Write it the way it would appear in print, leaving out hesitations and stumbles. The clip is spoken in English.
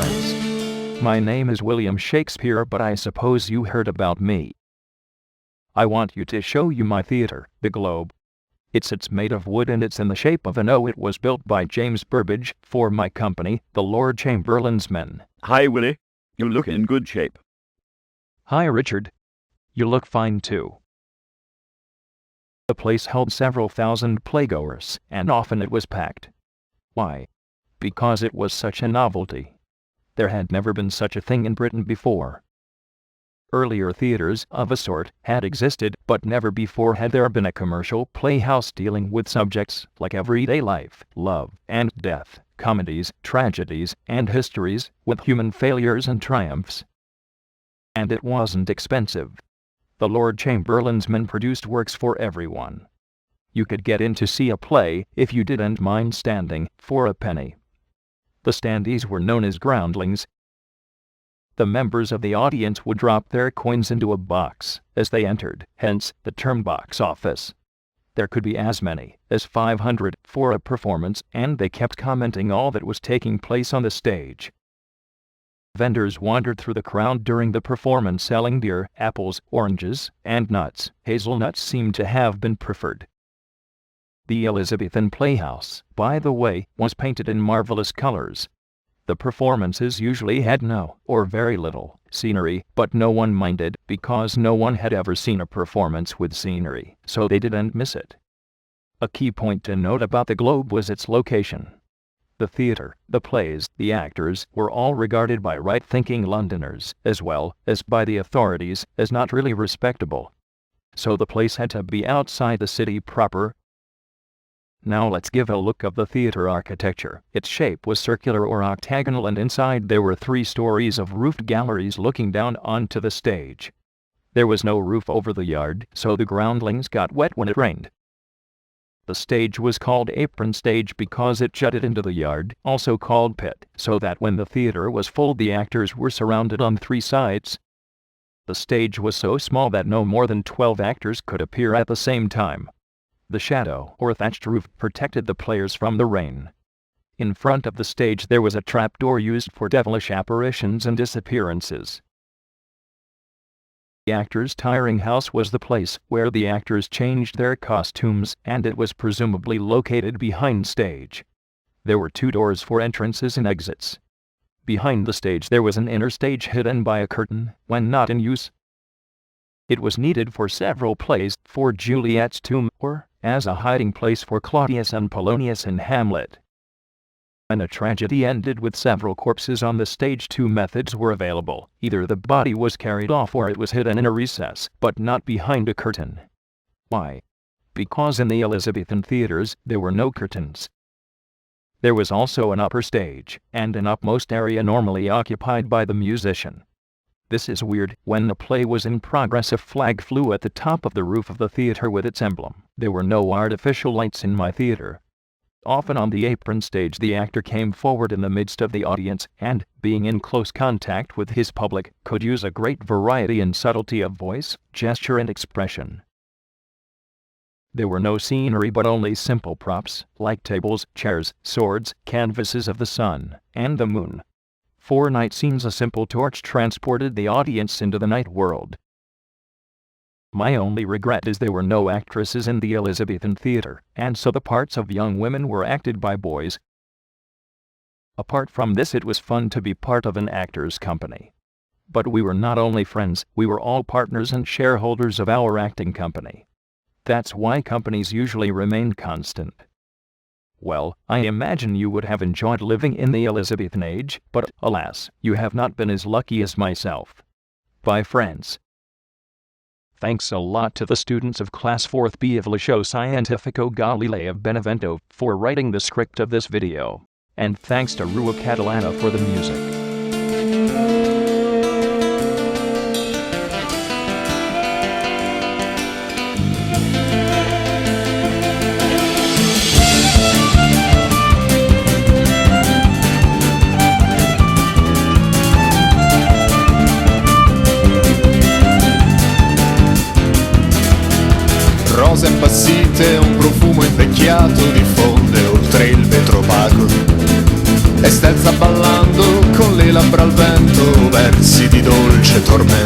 friends. My name is William Shakespeare, but I suppose you heard about me. I want you to show you my theater, the Globe. It's made of wood and it's in the shape of an O. It was built by James Burbage for my company, the Lord Chamberlain's Men. Hi, Willie. You look in good shape. Hi, Richard. You look fine too. The place held several thousand playgoers, and often it was packed. Why? Because it was such a novelty. There had never been such a thing in Britain before. Earlier theaters of a sort had existed, but never before had there been a commercial playhouse dealing with subjects like everyday life, love and death, comedies, tragedies, and histories, with human failures and triumphs. And it wasn't expensive. The Lord Chamberlain's Men produced works for everyone. You could get in to see a play if you didn't mind standing for a penny. The standees were known as groundlings. The members of the audience would drop their coins into a box as they entered, hence the term box office. There could be as many as 500 for a performance, and they kept commenting all that was taking place on the stage. Vendors wandered through the crowd during the performance selling beer, apples, oranges, and nuts. Hazelnuts seemed to have been preferred. The Elizabethan playhouse, by the way, was painted in marvelous colors. The performances usually had no, or very little, scenery, but no one minded, because no one had ever seen a performance with scenery, so they didn't miss it. A key point to note about the Globe was its location. The theater, the plays, the actors were all regarded by right-thinking Londoners, as well as by the authorities, as not really respectable. So the place had to be outside the city proper. Now let's give a look of the theater architecture. Its shape was circular or octagonal, and inside there were 3 stories of roofed galleries looking down onto the stage. There was no roof over the yard, so the groundlings got wet when it rained. The stage was called apron stage because it jutted into the yard, also called pit, so that when the theater was full the actors were surrounded on 3 sides. The stage was so small that no more than 12 actors could appear at the same time. The shadow or thatched roof protected the players from the rain. In front of the stage there was a trapdoor used for devilish apparitions and disappearances. The actors' tiring house was the place where the actors changed their costumes, and it was presumably located behind stage. There were 2 doors for entrances and exits. Behind the stage there was an inner stage hidden by a curtain, when not in use. It was needed for several plays, for Juliet's tomb, or as a hiding place for Claudius and Polonius in Hamlet. When a tragedy ended with several corpses on the stage, 2 methods were available. Either the body was carried off or it was hidden in a recess, but not behind a curtain. Why? Because in the Elizabethan theaters there were no curtains. There was also an upper stage, and an upmost area normally occupied by the musician. This is weird. When the play was in progress, a flag flew at the top of the roof of the theater with its emblem. There were no artificial lights in my theater. Often on the apron stage the actor came forward in the midst of the audience and, being in close contact with his public, could use a great variety and subtlety of voice, gesture and expression. There were no scenery but only simple props, like tables, chairs, swords, canvases of the sun and the moon. 4 night scenes. A simple torch transported the audience into the night world. My only regret is there were no actresses in the Elizabethan theater, and so the parts of young women were acted by boys. Apart from this, it was fun to be part of an actor's company. But we were not only friends, we were all partners and shareholders of our acting company. That's why companies usually remain constant. Well, I imagine you would have enjoyed living in the Elizabethan age, but, alas, you have not been as lucky as myself. Bye, friends. Thanks a lot to the students of Class 4th B of Liceo Scientifico Galilei of Benevento for writing the script of this video. And thanks to Rua Catalana for the music. Rose appassite, un profumo invecchiato diffonde oltre il vetro opaco, e sterza ballando con le tormento.